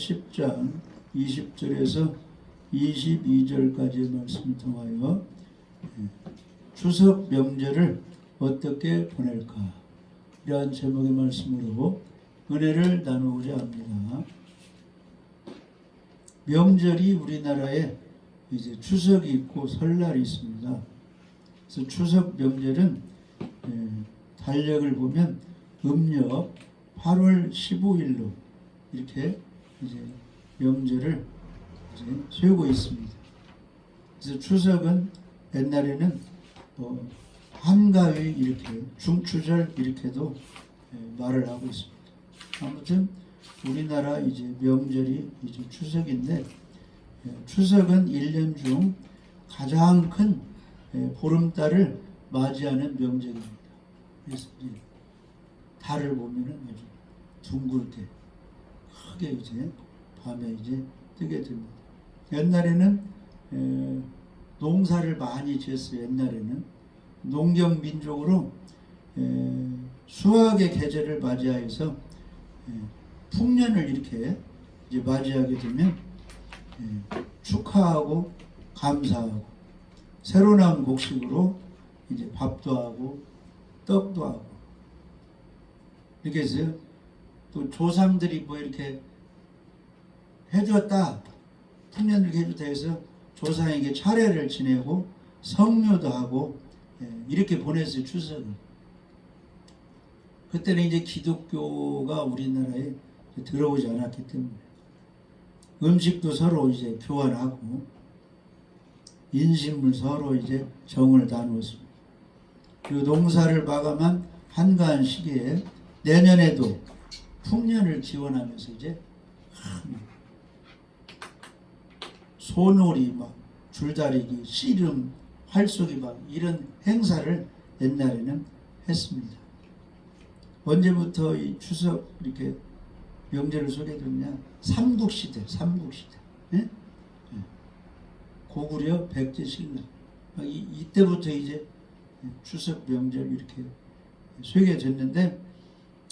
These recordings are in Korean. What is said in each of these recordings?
10장 20절에서 22절까지의 말씀을 통하여 추석 명절을 어떻게 보낼까, 이러한 제목의 말씀으로 은혜를 나누고자 합니다. 명절이 우리나라에 이제 추석이 있고 설날이 있습니다. 그래서 추석 명절은 달력을 보면 음력 8월 15일로 이렇게 이제 명절을 이제 세우고 있습니다. 그래서 추석은 옛날에는 한가위 이렇게 중추절 이렇게도 말을 하고 있습니다. 아무튼 우리나라 이제 명절이 이제 추석인데, 추석은 1년 중 가장 큰 보름달을 맞이하는 명절입니다. 그래서 이제 달을 보면은 아주 둥글게 크게 이제 밤에 이제 뜨게 됩니다. 옛날에는 농사를 많이 지었어요. 옛날에는 농경 민족으로 수확의 계절을 맞이하여서 풍년을 이렇게 이제 맞이하게 되면 축하하고 감사하고 새로 나온 곡식으로 이제 밥도 하고 떡도 하고 이렇게 해서 또 조상들이 뭐 이렇게 해줬다, 풍년을 이렇게 해줬다 해서 조상에게 차례를 지내고 성묘도 하고 이렇게 보냈어요, 추석을. 그때는 이제 기독교가 우리나라에 들어오지 않았기 때문에 음식도 서로 이제 교환하고 인심을 서로 이제 정을 나누었습니다. 그리고 농사를 마감한 한가한 시기에 내년에도 풍년을 기원하면서 이제 소놀이 막 줄다리기, 씨름, 활쏘기 막 이런 행사를 옛날에는 했습니다. 언제부터 이 추석 이렇게 명절을 소개했냐? 삼국시대, 삼국시대. 예? 고구려 백제 신라. 이때부터 이제 추석 명절 이렇게 소개됐는데,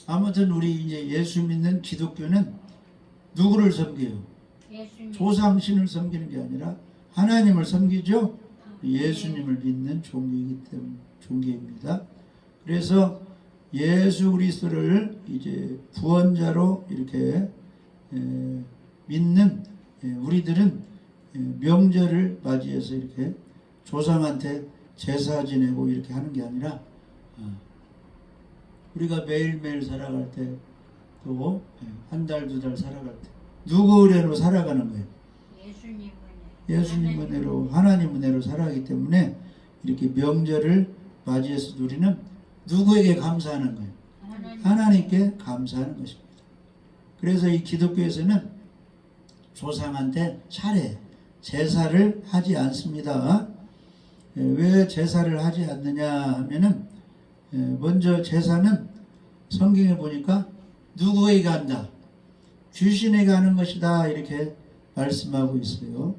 아무튼 우리 이제 예수 믿는 기독교는 누구를 섬겨요? 조상신을 섬기는 게 아니라 하나님을 섬기죠. 예수님을 믿는 종교이기 때문에 종교입니다. 그래서 예수 그리스도를 이제 구원자로 이렇게 믿는 우리들은 명절을 맞이해서 이렇게 조상한테 제사 지내고 이렇게 하는 게 아니라 우리가 매일매일 살아갈 때, 또 한 달, 두 달 살아갈 때 누구 은혜로 살아가는 거예요? 예수님 은혜로, 하나님 은혜로 살아가기 때문에 이렇게 명절을 맞이해서 우리는 누구에게 감사하는 거예요? 하나님께 감사하는 것입니다. 그래서 이 기독교에서는 조상한테 차례, 제사를 하지 않습니다. 왜 제사를 하지 않느냐 하면은, 먼저 제사는 성경에 보니까 누구에게 한다? 귀신에게 하는 것이다, 이렇게 말씀하고 있어요.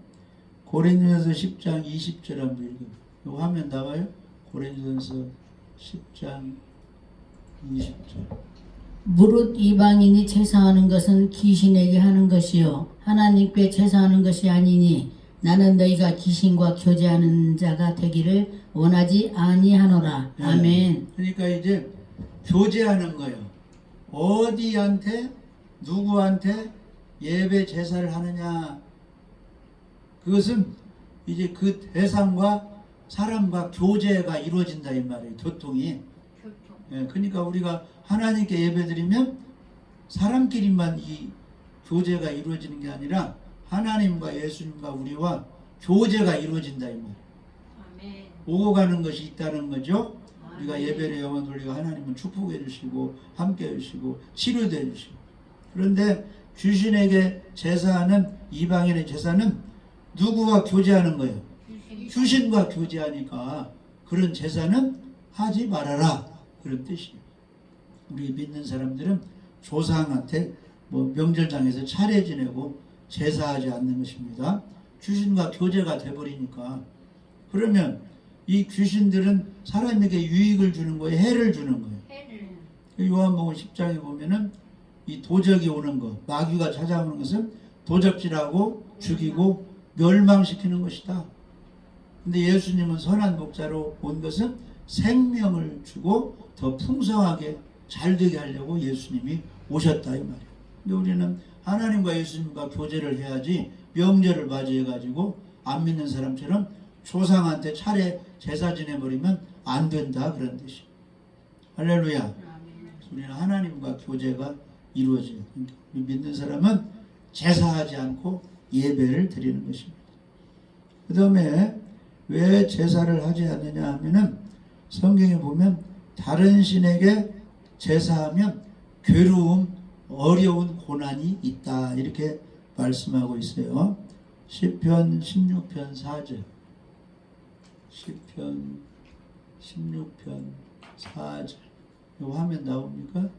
고린도전서 10장 20절 한번 읽어요. 화면 나와요? 고린도전서 10장 20절. 무릇 이방인이 제사하는 것은 귀신에게 하는 것이요 하나님께 제사하는 것이 아니니 나는 너희가 귀신과 교제하는 자가 되기를 원하지 아니하노라. 네. 아멘. 그러니까 이제 교제하는 거예요. 어디한테, 누구한테 예배 제사를 하느냐, 그것은 이제 그 대상과 사람과 교제가 이루어진다 이 말이에요. 교통이. 그러니까 우리가 하나님께 예배드리면 사람끼리만 이 교제가 이루어지는 게 아니라 하나님과 예수님과 우리와 교제가 이루어진다 이 말이에요. 오고 가는 것이 있다는 거죠. 우리가 예배를 영원 돌리고 하나님은 축복해 주시고 함께 해 주시고 치료도 해 주시고. 그런데 귀신에게 제사하는 이방인의 제사는 누구와 교제하는 거예요? 귀신과 교제하니까 그런 제사는 하지 말아라, 그런 뜻이에요. 우리 믿는 사람들은 조상한테 뭐 명절장에서 차례 지내고 제사하지 않는 것입니다. 귀신과 교제가 돼버리니까. 그러면 이 귀신들은 사람에게 유익을 주는 거예요? 해를 주는 거예요? 요한복음 10장에 보면은 이 도적이 오는 것, 마귀가 찾아오는 것은 도적질하고 죽이고 멸망시키는 것이다. 근데 예수님은 선한 목자로 온 것은 생명을 주고 더 풍성하게 잘 되게 하려고 예수님이 오셨다 이 말이에요. 근데 우리는 하나님과 예수님과 교제를 해야지 명절을 맞이해가지고 안 믿는 사람처럼 조상한테 차례 제사 지내버리면 안 된다 그런 뜻이에요. 할렐루야. 우리는 하나님과 교제가 이루어져요. 우리 믿는 사람은 제사하지 않고 예배를 드리는 것입니다. 그 다음에 왜 제사를 하지 않느냐 하면은 성경에 보면 다른 신에게 제사하면 괴로움, 어려운 고난이 있다 이렇게 말씀하고 있어요. 시편 16편 4절. 시편 16편 4절. 이 화면 나옵니까?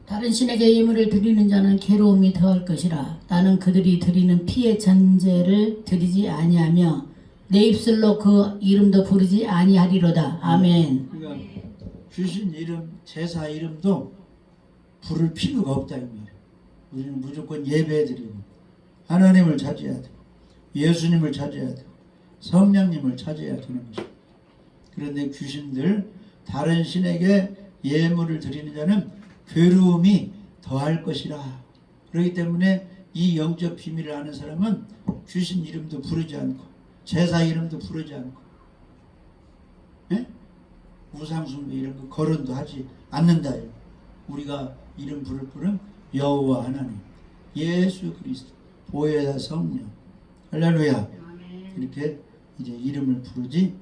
다른 신에게 예물을 드리는 자는 괴로움이 더할 것이라. 나는 그들이 드리는 피의 전제를 드리지 아니하며 내 입술로 그 이름도 부르지 아니하리로다. 아멘. 그러니까 주신 이름, 제사 이름도 부를 필요가 없다 이 말이에요. 우리는 무조건 예배드리고 하나님을 찾아야 되고 예수님을 찾아야 되고 성령님을 찾아야 되는 것입니다. 그런데 귀신들 다른 신에게 예물을 드리는 자는 괴로움이 더할 것이라. 그렇기 때문에 이 영적 비밀을 아는 사람은 귀신 이름도 부르지 않고 제사 이름도 부르지 않고 우상숭배 이런 거 거론도 하지 않는다. 우리가 이름 부를 분은 여호와 하나님, 예수 그리스도, 보혜사 성령, 할렐루야. 이렇게 이제 이름을 부르지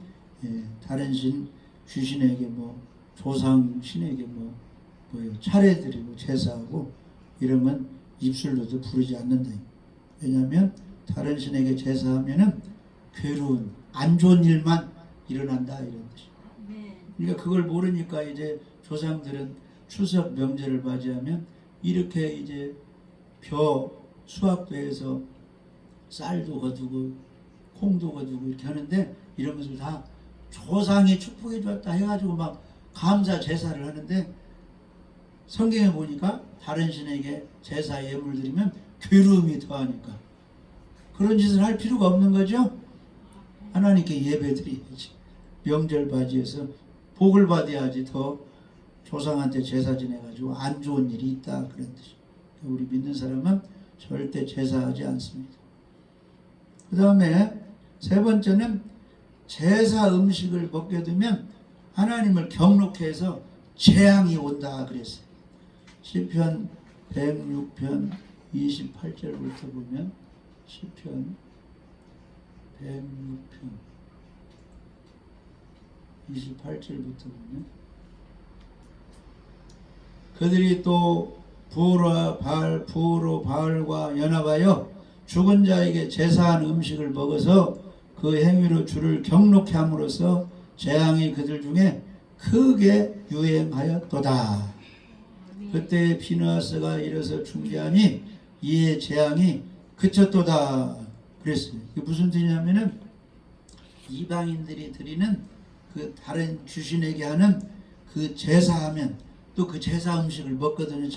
다른 신 귀신에게 뭐 조상 신에게 뭐 차례 드리고 제사하고 이러면 입술로도 부르지 않는다. 왜냐하면 다른 신에게 제사하면은 괴로운 안 좋은 일만 일어난다 이런 뜻이에요. 그러니까 그걸 모르니까 이제 조상들은 추석 명절을 맞이하면 이렇게 이제 수확도에서 쌀도 거두고 콩도 거두고 이렇게 하는데 이런 것을 다 조상이 축복해 줬다 해가지고 막 감사 제사를 하는데 성경에 보니까 다른 신에게 제사 예물 드리면 괴로움이 더하니까 그런 짓을 할 필요가 없는 거죠. 하나님께 예배 드려야지. 명절 맞이해서 복을 받아야지. 더 조상한테 제사 지내가지고 안 좋은 일이 있다 그런 뜻이에요. 우리 믿는 사람은 절대 제사하지 않습니다. 그 다음에 세 번째는 제사 음식을 먹게 되면 하나님을 경록해 해서 재앙이 온다 그랬어요. 시편 106편 28절부터 보면 시편 106편 28절부터 보면 그들이 또 부호로 바알과 연합하여 죽은 자에게 제사한 음식을 먹어서 그 행위로 주를 경록해 함으로써 재앙이 그들 중에 크게 유행하였도다. 그때 비느하스가 일어서 중재하니 이에 재앙이 그쳤도다 그랬어요. 이게 무슨 뜻이냐면은 이방인들이 드리는 그 다른 귀신에게 하는 그 제사하면 또 그 제사 음식을 먹거든요.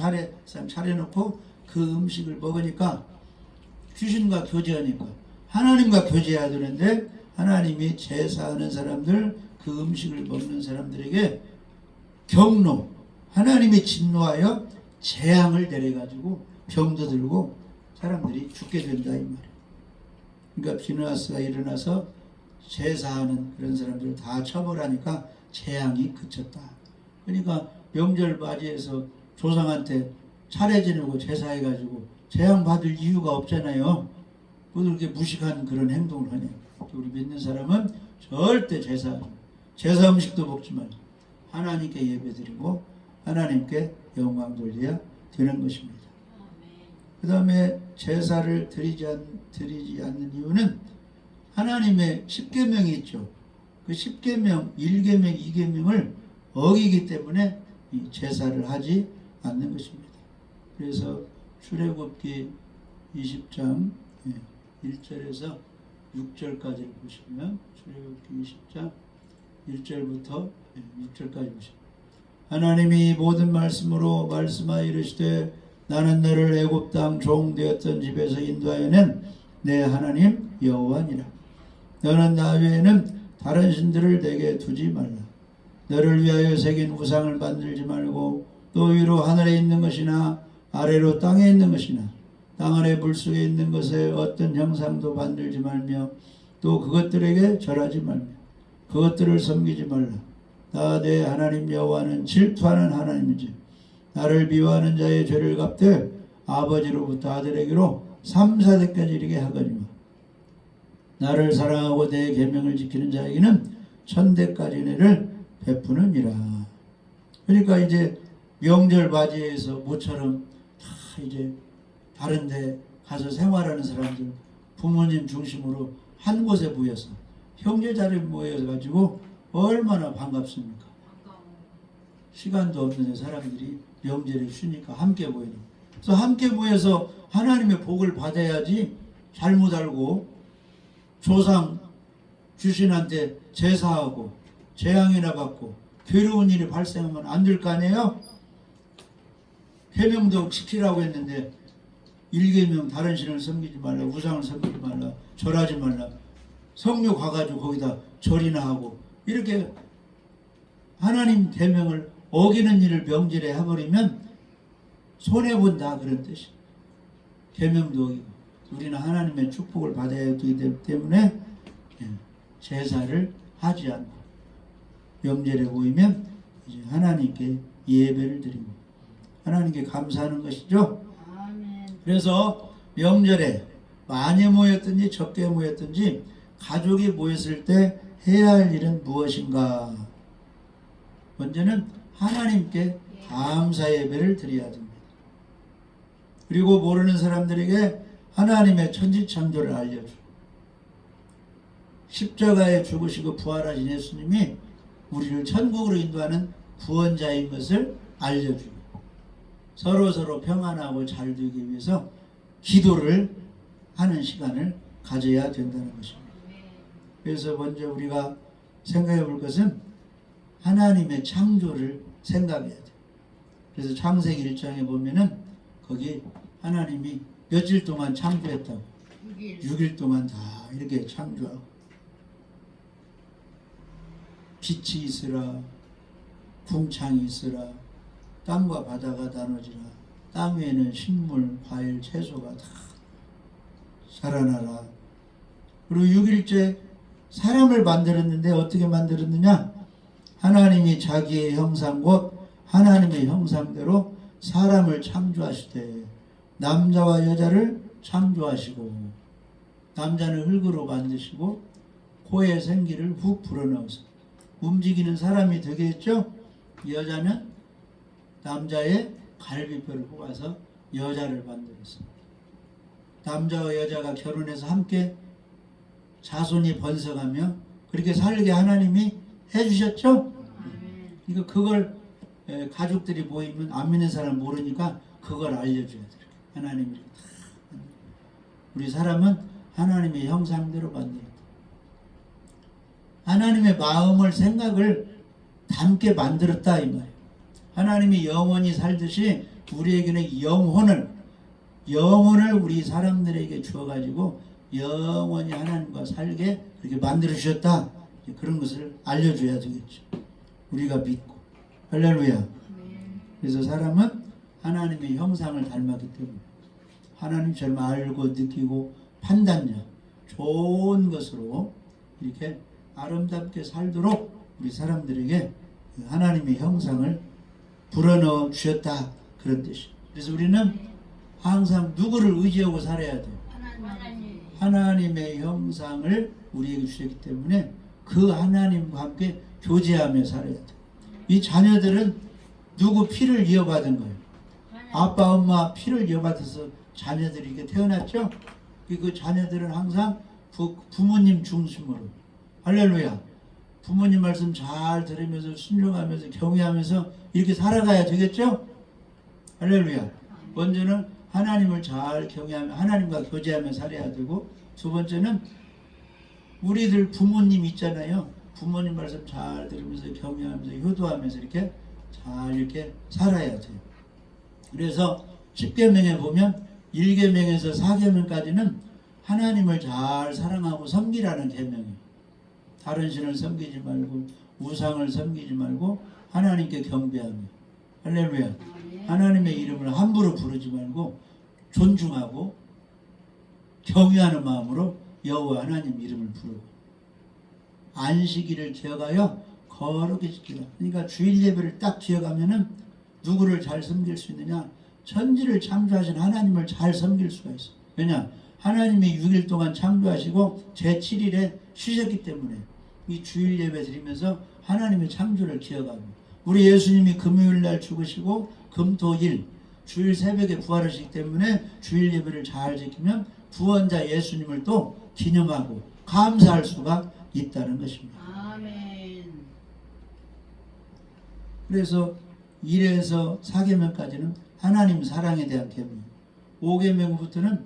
차려놓고 그 음식을 먹으니까 귀신과 교제하니까 하나님과 교제해야 되는데 하나님이 제사하는 사람들 그 음식을 먹는 사람들에게 경로 하나님이 진노하여 재앙을 내려가지고 병도 들고 사람들이 죽게 된다 이 말이에요. 그러니까 비느하스가 일어나서 제사하는 그런 사람들을 다 처벌하니까 재앙이 그쳤다. 그러니까 명절 맞이해서 조상한테 차례 지내고 제사해가지고 재앙 받을 이유가 없잖아요. 왜 그렇게 무식한 그런 행동을 하냐. 우리 믿는 사람은 절대 제사 음식도 먹지 말고 하나님께 예배드리고 하나님께 영광 돌려야 되는 것입니다. 그 다음에 제사를 드리지 않는 이유는 하나님의 10계명이 있죠. 그 10계명, 1계명, 2계명을 어기기 때문에 이 제사를 하지 않는 것입니다. 그래서 출애굽기 20장 1절에서 6절까지를 보시면 출애굽기 20장 1절부터 6절까지 보시면 하나님이 모든 말씀으로 말씀하여 이르시되 나는 너를 애굽 땅 종 되었던 집에서 인도하여 낸 내 하나님 여호와니라. 너는 나 외에는 다른 신들을 내게 두지 말라. 너를 위하여 새긴 우상을 만들지 말고 또 위로 하늘에 있는 것이나 아래로 땅에 있는 것이나 땅 아래 물속에 있는 것에 어떤 형상도 만들지 말며 또 그것들에게 절하지 말며 그것들을 섬기지 말라. 나 내 하나님 여호와는 질투하는 하나님이지 나를 미워하는 자의 죄를 갚되 아버지로부터 아들에게로 3, 4대까지 이르게 하거니와 나를 사랑하고 내 계명을 지키는 자에게는 1000대까지 은혜를 베푸느니라. 그러니까 이제 명절 맞이해서 모처럼 다 이제 다른 데 가서 생활하는 사람들 부모님 중심으로 한 곳에 모여서 형제자리 모여서 가지고 얼마나 반갑습니까? 시간도 없는 사람들이 명절에 쉬니까 함께 모이는. 그래서 함께 모여서 하나님의 복을 받아야지. 잘못 알고 조상 주신한테 제사하고 재앙이나 받고 괴로운 일이 발생하면 안 될 거 아니에요? 계명도 지키라고 했는데 1계명 다른 신을 섬기지 말라, 우상을 섬기지 말라, 절하지 말라, 성묘 가가지고 거기다 절이나 하고 이렇게 하나님 계명을 어기는 일을 명절에 해버리면 손해본다 그런 뜻이. 계명도 어기고 우리는 하나님의 축복을 받아야 되기 때문에 제사를 하지 않고 명절에 모이면 이제 하나님께 예배를 드리고 하나님께 감사하는 것이죠. 그래서 명절에 많이 모였든지 적게 모였든지 가족이 모였을 때 해야 할 일은 무엇인가? 먼저는 하나님께 감사 예배를 드려야 됩니다. 그리고 모르는 사람들에게 하나님의 천지창조를 알려주고 십자가에 죽으시고 부활하신 예수님이 우리를 천국으로 인도하는 구원자인 것을 알려주고 서로 평안하고 잘 되기 위해서 기도를 하는 시간을 가져야 된다는 것입니다. 그래서 먼저 우리가 생각해 볼 것은 하나님의 창조를 생각해야 돼요. 그래서 창세기 1장에 보면은 거기 하나님이 며칠 동안 창조했다고 6일 동안 다 이렇게 창조하고 빛이 있으라 궁창이 있으라 땅과 바다가 나눠지라 땅 위에는 식물, 과일, 채소가 다 자라나라. 그리고 6일째 사람을 만들었는데 어떻게 만들었느냐? 하나님이 자기의 형상 곧 하나님의 형상대로 사람을 창조하시되 남자와 여자를 창조하시고 남자는 흙으로 만드시고 코에 생기를 훅 불어넣어서 움직이는 사람이 되게 했죠. 여자는 남자의 갈비뼈를 뽑아서 여자를 만들었습니다. 남자와 여자가 결혼해서 함께 자손이 번성하며 그렇게 살게 하나님이 해주셨죠. 그러니까 그걸 가족들이 모이면 안 믿는 사람 모르니까 그걸 알려줘야 돼요. 하나님이 다 우리 사람은 하나님의 형상대로 만들었다. 하나님의 마음을 생각을 담게 만들었다 이 말이에요. 하나님이 영원히 살듯이 우리에게는 영혼을 우리 사람들에게 주어가지고 영원히 하나님과 살게 그렇게 만들어 주셨다. 그런 것을 알려줘야 되겠죠. 우리가 믿고 할렐루야. 그래서 사람은 하나님의 형상을 닮았기 때문에 하나님처럼 알고 느끼고 판단력 좋은 것으로 이렇게 아름답게 살도록 우리 사람들에게 하나님의 형상을 불어넣어 주셨다 그런 뜻이에요. 그래서 우리는 항상 누구를 의지하고 살아야 돼요. 하나님의 형상을 우리에게 주셨기 때문에 그 하나님과 함께 교제하며 살아야 돼요. 이 자녀들은 누구 피를 이어받은 거예요. 아빠 엄마 피를 이어받아서 자녀들이 이렇게 태어났죠. 그 자녀들은 항상 부모님 중심으로 할렐루야 부모님 말씀 잘 들으면서 순종하면서 경외하면서 이렇게 살아가야 되겠죠. 할렐루야. 먼저는 하나님을 잘 경외하며 하나님과 교제하며 살아야 되고 두 번째는 우리들 부모님 있잖아요. 부모님 말씀 잘 들으면서 경외하면서 효도하면서 이렇게 잘 이렇게 살아야 돼요. 그래서 10계명에 보면 1계명에서 4계명까지는 하나님을 잘 사랑하고 섬기라는 계명이에요. 다른 신을 섬기지 말고 우상을 섬기지 말고 하나님께 경배하며 할렐루야. 하나님의 이름을 함부로 부르지 말고 존중하고 경외하는 마음으로 여호와 하나님 이름을 부르고 안식일을 기억하여 거룩히 지키라. 그러니까 주일 예배를 딱 기억하면은 누구를 잘 섬길 수 있느냐? 천지를 창조하신 하나님을 잘 섬길 수가 있어. 왜냐? 하나님이 6일 동안 창조하시고 제7일에 쉬셨기 때문에 이 주일 예배 드리면서 하나님의 창조를 기억하고 우리 예수님이 금요일날 죽으시고 금토일 주일 새벽에 부활하시기 때문에 주일 예배를 잘 지키면 구원자 예수님을 또 기념하고 감사할 수가 있다는 것입니다. 아멘. 그래서 1에서 4계명까지는 하나님 사랑에 대한 계명, 5계명부터는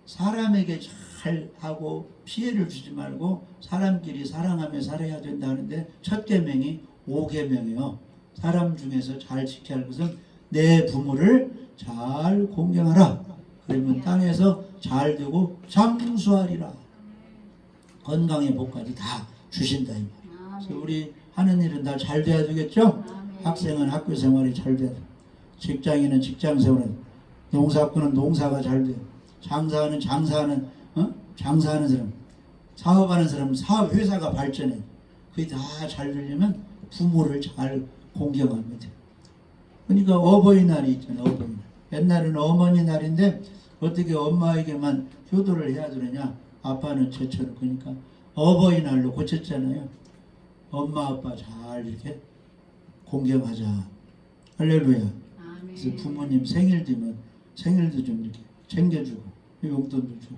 사람에게 잘하고 피해를 주지 말고 사람끼리 사랑하며 살아야 된다는데 첫 계명이 5계명이에요. 사람 중에서 잘 지켜야 할 것은 내 부모를 잘 공경하라. 그러면 땅에서 잘 되고 장수하리라. 건강의 복까지 다 주신다. 그래서 우리 하는 일은 다 잘 돼야 되겠죠? 학생은 학교 생활이 잘 돼야 돼. 직장인은 직장 생활, 농사꾼은 농사가 잘 돼. 장사하는 장사하는 사람, 사업하는 사람은 사업 회사가 발전해. 그게 다 잘 되려면 부모를 잘 공경하면 돼. 그러니까 어버이날이 있잖아. 어버이날. 옛날에는 어머니 날인데 어떻게 엄마에게만 효도를 해야 되느냐? 아빠는 저처럼. 그러니까 어버이날로 고쳤잖아요. 엄마 아빠 잘 이렇게 공경하자. 할렐루야. 그래서 부모님 생일 되면 생일도 좀 이렇게 챙겨주고 용돈도 주고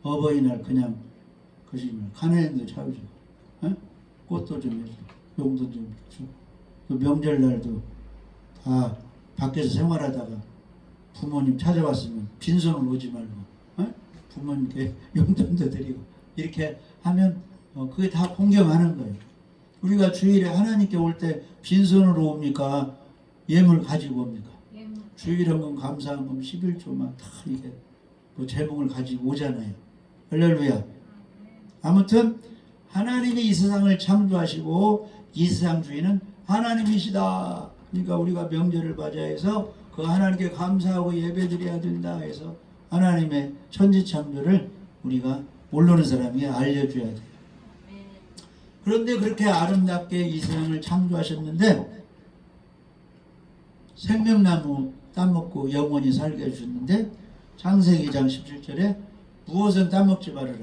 어버이날 그냥 거짓말 카네인도 차주고 꽃도 좀 해주고 용돈 좀 주고 또 명절날도 다 밖에서 생활하다가 부모님 찾아왔으면 빈손으로 오지 말고 부모님께 용돈도 드리고 이렇게 하면 그게 다 공경하는 거예요. 우리가 주일에 하나님께 올 때 빈손으로 옵니까? 예물 가지고 옵니까? 주일헌금 감사헌금 11조만 다 이게 뭐 제목을 가지고 오잖아요. 할렐루야. 아무튼 하나님이 이 세상을 창조하시고 이 세상 주인은 하나님이시다. 그러니까 우리가 명절을 맞이해서 그 하나님께 감사하고 예배드려야 된다 해서 하나님의 천지창조를 우리가 모르는 사람에게 알려줘야 돼요. 그런데 그렇게 아름답게 이 세상을 창조하셨는데 생명나무 따먹고 영원히 살게 해주셨는데 창세기 2장 17절에 무엇은 따먹지 말아라.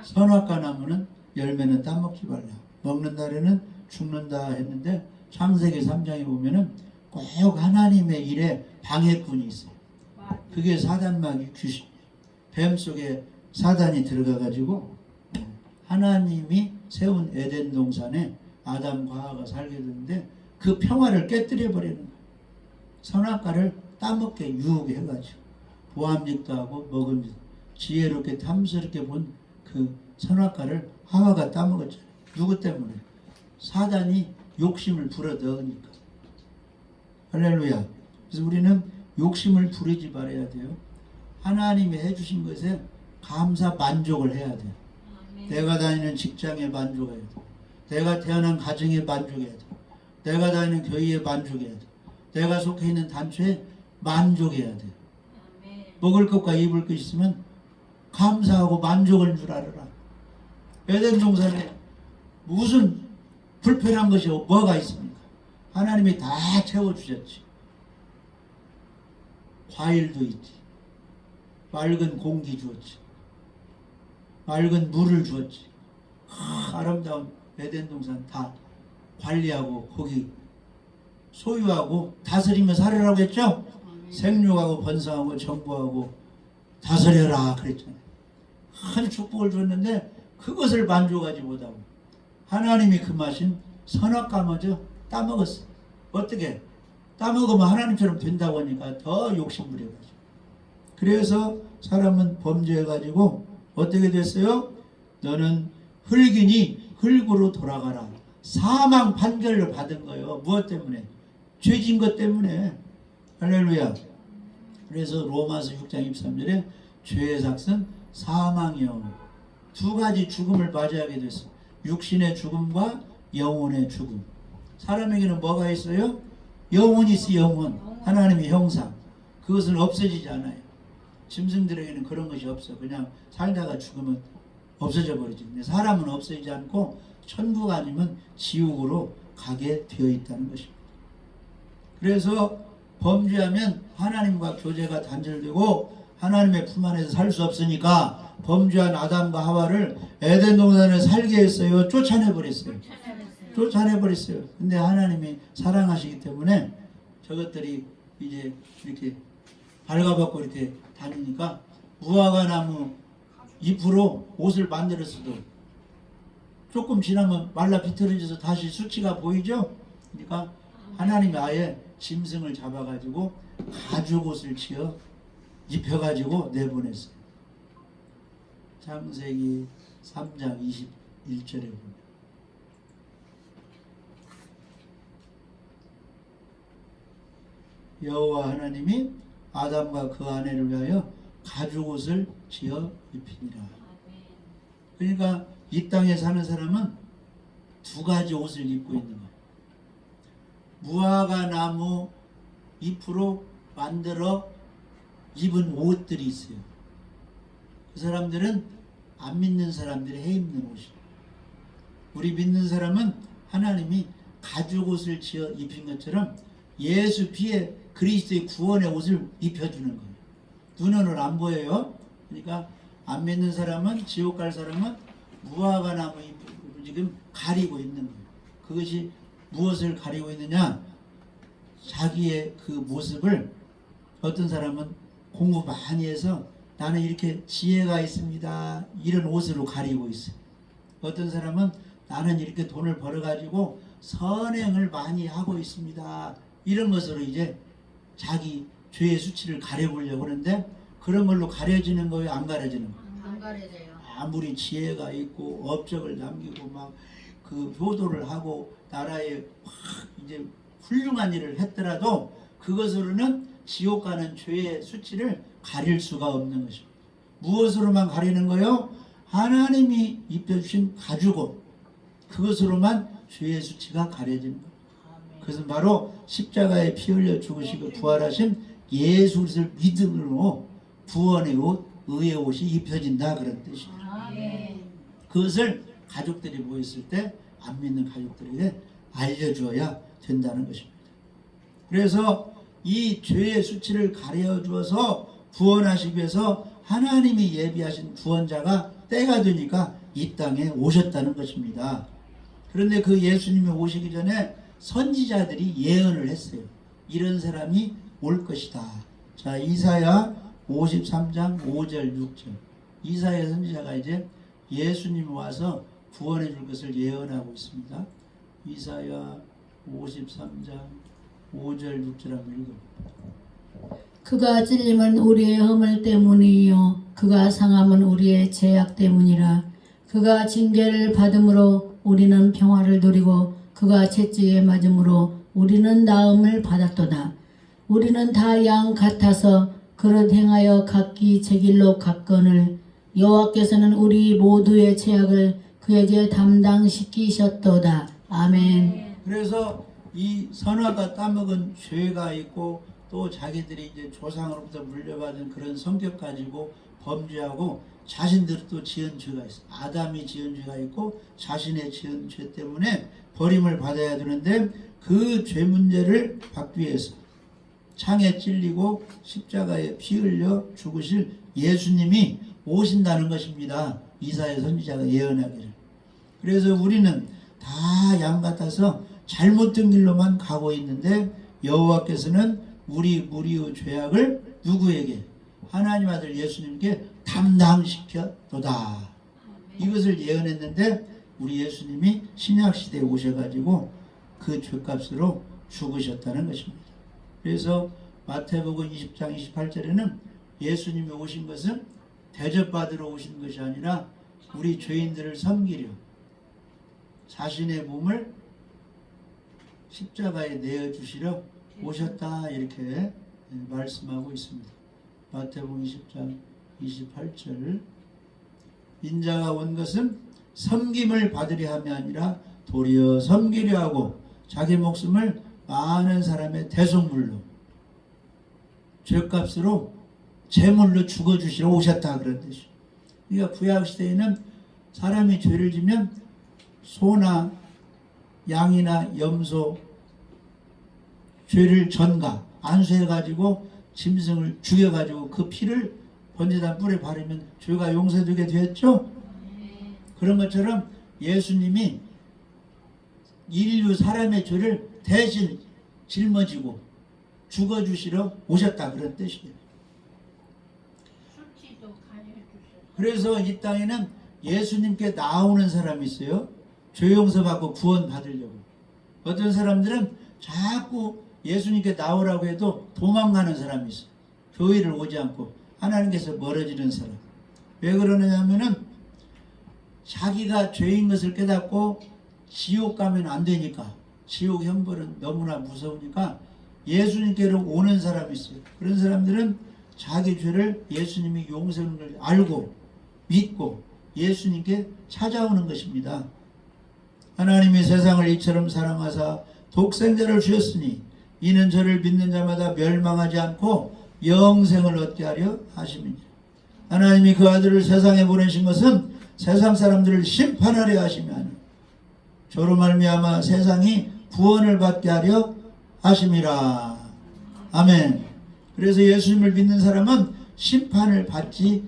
선악과 나무는 열매는 따먹지 말라. 먹는 날에는 죽는다 했는데 창세기 3장에 보면은 꼭 하나님의 일에 방해꾼이 있어요. 그게 사단마귀 귀신. 뱀 속에 사단이 들어가가지고 하나님이 세운 에덴 동산에 아담과 하와가 살게 되는데 그 평화를 깨뜨려 버리는 거예요. 선악과를 따먹게 유혹해가지고 보암직도 하고 먹으면서 지혜롭게 탐스럽게 본 그 선악과를 하와가 따먹었잖아요. 누구 때문에? 사단이 욕심을 불어넣으니까. 할렐루야. 그래서 우리는 욕심을 부리지 말아야 돼요. 하나님이 해주신 것에 감사 만족을 해야 돼요. 내가 다니는 직장에 만족해야 돼. 내가 태어난 가정에 만족해야 돼. 내가 다니는 교회에 만족해야 돼. 내가 속해 있는 단체에 만족해야 돼. 먹을 것과 입을 것 있으면 감사하고 만족을 줄 알아라. 에덴 동산에 무슨 불편한 것이 뭐가 있습니까? 하나님이 다 채워주셨지. 과일도 있지. 맑은 공기 주었지. 맑은 물을 주었지. 아름다운 에덴 동산 다 관리하고 거기 소유하고 다스리며 살으라고 했죠? 생육하고 번성하고 정보하고 다스려라 그랬잖아요. 큰 축복을 줬는데 그것을 만족하지 못하고 하나님이 금하신 선악과마저 따먹었어. 어떻게? 따먹으면 하나님처럼 된다고 하니까 더 욕심부려가지고. 그래서 사람은 범죄해가지고 어떻게 됐어요? 너는 흙이니 흙으로 돌아가라. 사망 판결을 받은 거예요. 무엇 때문에? 죄진 것 때문에. 할렐루야. 그래서 로마서 6장 23절에 죄의 삭은 사망이요. 두 가지 죽음을 맞이하게 됐어. 육신의 죽음과 영혼의 죽음. 사람에게는 뭐가 있어요? 영혼이 있어. 영혼. 하나님의 형상. 그것은 없어지지 않아요. 짐승들에게는 그런 것이 없어. 그냥 살다가 죽으면 없어져 버리지. 근데 사람은 없어지지 않고 천국 아니면 지옥으로 가게 되어 있다는 것입니다. 그래서 범죄하면 하나님과 교제가 단절되고 하나님의 품 안에서 살 수 없으니까 범죄한 아담과 하와를 에덴 동산에 살게 했어요. 쫓아내버렸어요. 근데 하나님이 사랑하시기 때문에 저것들이 이제 이렇게 발가벗고 이렇게 다니니까 무화과 나무 잎으로 옷을 만들었어도 조금 지나면 말라 비틀어져서 다시 수치가 보이죠? 그러니까 하나님이 아예 짐승을 잡아가지고 가죽옷을 지어 입혀가지고 내보냈어요. 창세기 3장 21절에 보면 여호와 하나님이 아담과 그 아내를 위하여 가죽옷을 지어 입히니라. 그러니까 이 땅에 사는 사람은 두 가지 옷을 입고 있는 거예요. 무화과 나무 잎으로 만들어 입은 옷들이 있어요. 그 사람들은 안 믿는 사람들이 해 입는 옷이에요. 우리 믿는 사람은 하나님이 가죽옷을 지어 입힌 것처럼 예수 피에 그리스도의 구원의 옷을 입혀주는 거예요. 눈으로는 안 보여요. 그러니까 안 믿는 사람은, 지옥 갈 사람은 무화과 나무 잎으로 지금 가리고 있는 거예요. 그것이 무엇을 가리고 있느냐? 자기의 그 모습을, 어떤 사람은 공부 많이 해서 나는 이렇게 지혜가 있습니다, 이런 옷으로 가리고 있어요. 어떤 사람은 나는 이렇게 돈을 벌어가지고 선행을 많이 하고 있습니다, 이런 것으로 이제 자기 죄의 수치를 가려보려고 하는데, 그런 걸로 가려지는 거예요? 안 가려지는 거예요? 안 가려져요. 아무리 지혜가 있고 업적을 남기고 막 그 효도를 하고 나라에 이제 훌륭한 일을 했더라도 그것으로는 지옥 가는 죄의 수치를 가릴 수가 없는 것입니다. 무엇으로만 가리는 거요? 하나님이 입혀주신 가죽옷, 그것으로만 죄의 수치가 가려지는 거예요. 그것은 바로 십자가에 피 흘려 죽으시고 부활하신 예수 그리스도를 믿음으로 구원의 옷, 의의 옷이 입혀진다, 그런 뜻이에요. 그것을 가족들이 모였을 때 안 믿는 가족들에게 알려주어야 된다는 것입니다. 그래서 이 죄의 수치를 가려주어서 구원하시기 위해서 하나님이 예비하신 구원자가 때가 되니까 이 땅에 오셨다는 것입니다. 그런데 그 예수님이 오시기 전에 선지자들이 예언을 했어요. 이런 사람이 올 것이다. 자, 이사야 53장 5절 6절. 이사야 선지자가 이제 예수님이 와서 구원해 줄 것을 예언하고 있습니다. 이사야 53장 5절 6절 한번 읽어볼게요. 그가 찔림은 우리의 허물 때문이요 그가 상함은 우리의 죄악 때문이라. 그가 징계를 받음으로 우리는 평화를 누리고 그가 채찍에 맞음으로 우리는 나음을 받았도다. 우리는 다 양 같아서 그릇 행하여 각기 제 길로 갔거늘 여호와께서는 우리 모두의 죄악을 그에게 담당시키셨도다. 아멘. 그래서 이 선하다 따먹은 죄가 있고 또 자기들이 이제 조상으로부터 물려받은 그런 성격 가지고 범죄하고 자신들이 또 지은 죄가 있어. 아담이 지은 죄가 있고 자신의 지은 죄 때문에 버림을 받아야 되는데 그 죄 문제를 받기 위해서 창에 찔리고 십자가에 피 흘려 죽으실 예수님이 오신다는 것입니다. 이사야 선지자가 예언하기를. 그래서 우리는 다 양 같아서 잘못된 길로만 가고 있는데 여호와께서는 우리 무리의 죄악을 누구에게? 하나님 아들 예수님께 담당시켜도다. 이것을 예언했는데 우리 예수님이 신약시대에 오셔가지고 그 죄값으로 죽으셨다는 것입니다. 그래서 마태복음 20장 28절에는 예수님이 오신 것은 대접받으러 오신 것이 아니라 우리 죄인들을 섬기려 자신의 몸을 십자가에 내어주시려 오셨다, 이렇게 말씀하고 있습니다. 마태복음 20장 28절 인자가 온 것은 섬김을 받으려 함이 아니라 도리어 섬기려 하고 자기 목숨을 많은 사람의 대속물로 죄값으로 제물로 죽어주시러 오셨다 그런 뜻이에요. 그러니까 구약시대에는 사람이 죄를 지면 소나 양이나 염소 죄를 전가 안수해가지고 짐승을 죽여가지고 그 피를 번제단 뿔에 바르면 죄가 용서되게 되었죠. 그런 것처럼 예수님이 인류 사람의 죄를 대신 짊어지고 죽어주시러 오셨다 그런 뜻이에요. 수치도 가려주셔서 그래서 이 땅에는 예수님께 나오는 사람이 있어요. 죄 용서받고 구원 받으려고. 어떤 사람들은 자꾸 예수님께 나오라고 해도 도망가는 사람이 있어요. 교회를 오지 않고 하나님께서 멀어지는 사람. 왜 그러느냐 하면은 자기가 죄인 것을 깨닫고 지옥 가면 안 되니까, 지옥 형벌은 너무나 무서우니까 예수님께로 오는 사람이 있어요. 그런 사람들은 자기 죄를 예수님이 용서하는 걸 알고 믿고 예수님께 찾아오는 것입니다. 하나님이 세상을 이처럼 사랑하사 독생자를 주셨으니 이는 저를 믿는 자마다 멸망하지 않고 영생을 얻게 하려 하심이니라. 하나님이 그 아들을 세상에 보내신 것은 세상 사람들을 심판하려 하심이 아니라 저로 말미암아 세상이 구원을 받게 하려 하심이라. 아멘. 그래서 예수님을 믿는 사람은 심판을 받지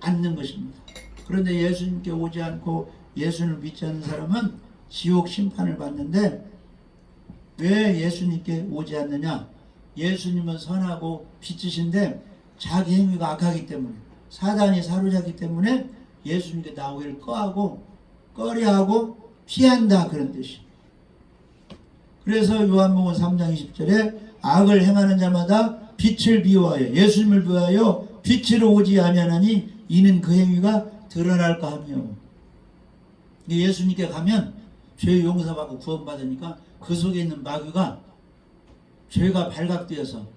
않는 것입니다. 그런데 예수님께 오지 않고 예수님을 믿지 않는 사람은 지옥 심판을 받는데 왜 예수님께 오지 않느냐? 예수님은 선하고 빛이신데 자기 행위가 악하기 때문에 사단이 사로잡기 때문에 예수님께 나오기를 꺼려하고 피한다 그런 뜻이에요. 그래서 요한복음 3장 20절에 악을 행하는 자마다 빛을 비워하여 예수님을 비워하여 빛으로 오지 아니하나니 이는 그 행위가 드러날까 하며. 예수님께 가면 죄 용서받고 구원받으니까 그 속에 있는 마귀가 죄가 발각되어서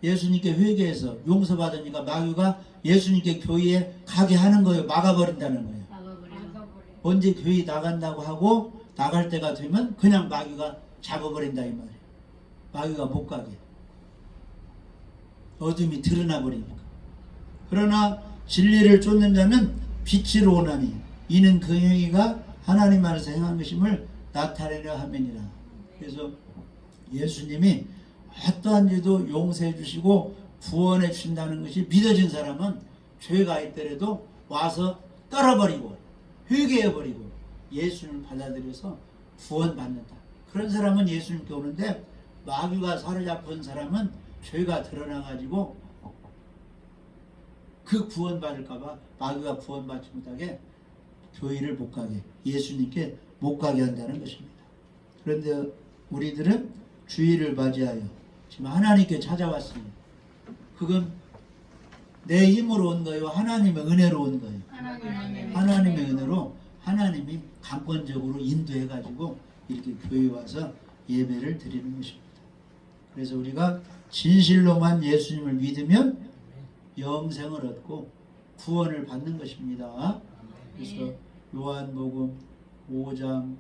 예수님께 회개해서 용서받으니까 마귀가 예수님께 교회에 가게 하는 거예요. 막아버린다는 거예요. 언제 교회 나간다고 하고 나갈 때가 되면 그냥 마귀가 잡아버린다 이 말이에요. 마귀가 못 가게. 어둠이 드러나 버리니까. 그러나 진리를 쫓는 자는 빛으로 오나니 이는 그 행위가 하나님 안에서 행한 것임을 나타내려 함이니라. 그래서 예수님이 어떠한 죄도 용서해 주시고 구원해 주신다는 것이 믿어진 사람은 죄가 있더라도 와서 떨어버리고 회개해버리고 예수님을 받아들여서 구원받는다. 그런 사람은 예수님께 오는데 마귀가 사로잡은 사람은 죄가 드러나가지고 그 구원받을까봐 마귀가 구원받지 못하게 교회를 못 가게 예수님께 못 가게 한다는 것입니다. 그런데 우리들은 주의를 맞이하여 지금 하나님께 찾아왔으니 그건 내 힘으로 온 거예요? 하나님의 은혜로 온 거예요? 하나님의 은혜로 하나님이 강권적으로 인도해가지고 이렇게 교회에 와서 예배를 드리는 것입니다. 그래서 우리가 진실로만 예수님을 믿으면 영생을 얻고 구원을 받는 것입니다. 그래서 요한복음 5장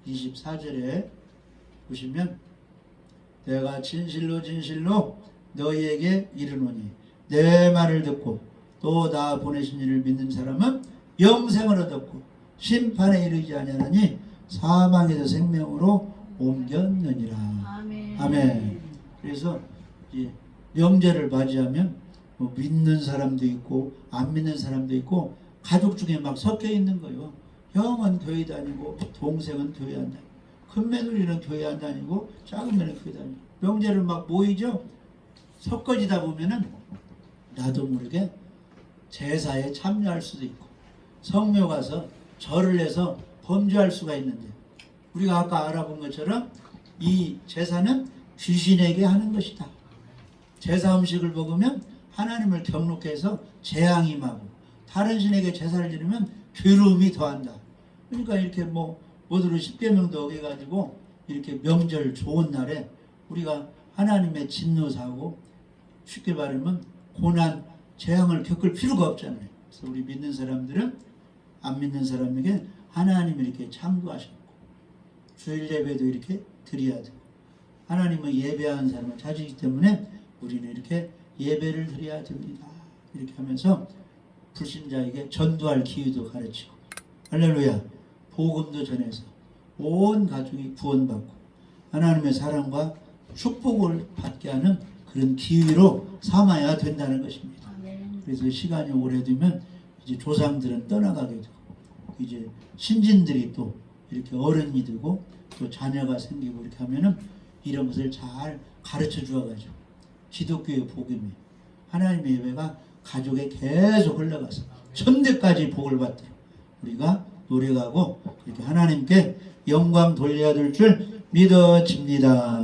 24절에 보시면 내가 진실로 진실로 너희에게 이르노니 내 말을 듣고 또 나 보내신 이를 믿는 사람은 영생을 얻었고 심판에 이르지 아니하나니 사망에서 생명으로 옮겼느니라. 아멘. 그래서 이제 명절을 맞이하면 뭐 믿는 사람도 있고 안 믿는 사람도 있고 가족 중에 막 섞여 있는 거예요. 형은 교회 다니고 동생은 교회 안 다니고 큰 며느리는 교회 안 다니고 작은 며느리는 교회 다니고 명절을 막 모이죠. 섞어지다 보면은 나도 모르게 제사에 참여할 수도 있고 성묘 가서 절을 해서 범죄할 수가 있는데 우리가 아까 알아본 것처럼 이 제사는 귀신에게 하는 것이다. 제사 음식을 먹으면 하나님을 경록해서 재앙이 임하고 다른 신에게 제사를 지르면 괴로움이 더한다. 그러니까 이렇게 모두로 10계명도 어겨가지고 이렇게 명절 좋은 날에 우리가 하나님의 진노 사고 쉽게 말하면 고난, 재앙을 겪을 필요가 없잖아요. 그래서 우리 믿는 사람들은 안 믿는 사람에게 하나님이 이렇게 창조하셨고 주일 예배도 이렇게 드려야 되고 하나님은 예배하는 사람을 찾으시기 때문에 우리는 이렇게 예배를 드려야 됩니다. 이렇게 하면서 불신자에게 전도할 기회도 가르치고 할렐루야 복음도 전해서 온 가족이 구원받고 하나님의 사랑과 축복을 받게 하는 그런 기회로 삼아야 된다는 것입니다. 그래서 시간이 오래되면 이제 조상들은 떠나가게 되고 이제 신진들이 또 이렇게 어른이 되고 또 자녀가 생기고 이렇게 하면은 이런 것을 잘 가르쳐 주어가지고 기독교의 복음이 하나님의 예배가 가족에 계속 흘러가서 천대까지 복을 받도록 우리가 노력하고 이렇게 하나님께 영광 돌려야 될 줄 믿어집니다.